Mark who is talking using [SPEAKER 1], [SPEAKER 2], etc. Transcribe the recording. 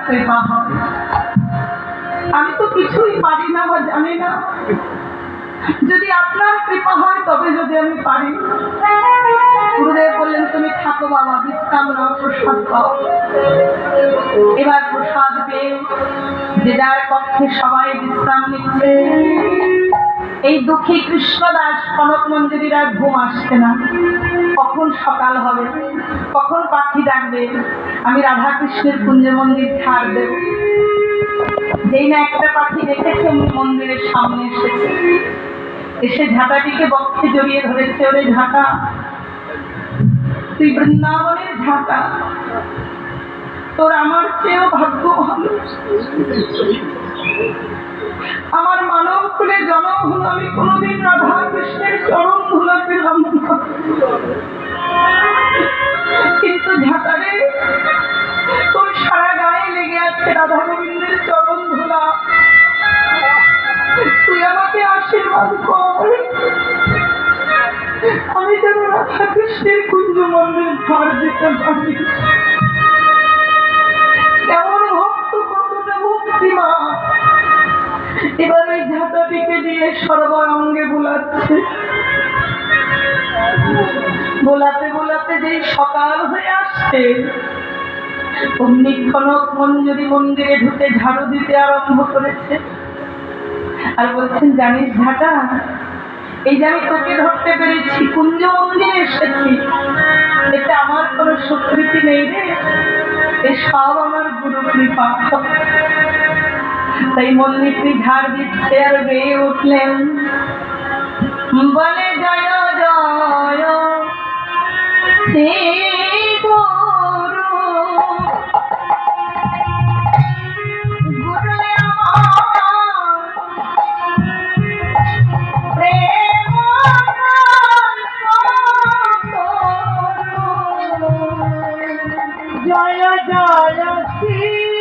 [SPEAKER 1] কৃপা হয়। আমি তো কিছুই পারি না বা জানি না, যদি আপনার কৃপা হয় তবে যদি আমি পারি। গুরুদেব বললেন তুমি থাকো বাবা, বিশ্রাম নাও, প্রসাদ পাও। এবার প্রসাদ পেয়ে যে যার পক্ষে সবাই বিশ্রাম নিচ্ছে। এই দুঃখী কৃষ্ণদাস কনক মঞ্জুরির আর ঘুম আসছে না। কখন সকাল হবে, কখন পাখি ডাকবে, আমি রাধা কৃষ্ণের কুঞ্জ মন্দির ছাড় দেব। যেই না একটা পাখি দেখেছে উনি মন্দিরের সামনে এসেছে, এসে ঝাঁটাটিকে বক্ষে জড়িয়ে ধরেছে। ওরে ঝাঁটা, তুই বৃন্দাবনের ঝাঁটা, তোর আমার চেয়েও ভাগ্য ভালো। আমার মানব কুলে জন্ম হলো, আমি কোনোদিন রাধা কৃষ্ণের চরণ ধুলা পেলাম না। কিন্তু ঝাঁটারে, তোর সারা গায়ে লেগে আছে রাধা গোবিন্দের চরণ ধুলা। তুই আমাকে আশীর্বাদ কর, আমি যেন রাধা কৃষ্ণের কুঞ্জ মন্দির ঘর যেতে পারি। কেমন ভক্ত, কতটা ভক্তিমান। এবার ওই ঝাঁটাটিকে দিয়ে সর্বাঙ্গে বোলাচ্ছে। বোলাতে বোলাতে যেই সকাল হয়ে আসছে, অমনি কনক মঞ্জুরি মন্দিরে ঢুকে ঝাড়ু দিতে আরম্ভ করেছে। আর বলছেন, জানিস ঝাঁটা, এই যে আমি তোকে ধরতে পেরেছি, কুঞ্জ মন্দিরে এসেছি, এতে আমার কোনো স্বীকৃতি নেই রে, এ সব আমার গুরু কৃপা। তাই মন্দিরটি ঝাড় দিচ্ছে আর গেয়ে উঠলেন, বলে জয় জয় শ্রী গুরু, গুরু আমার প্রেম জয় জয় শ্রী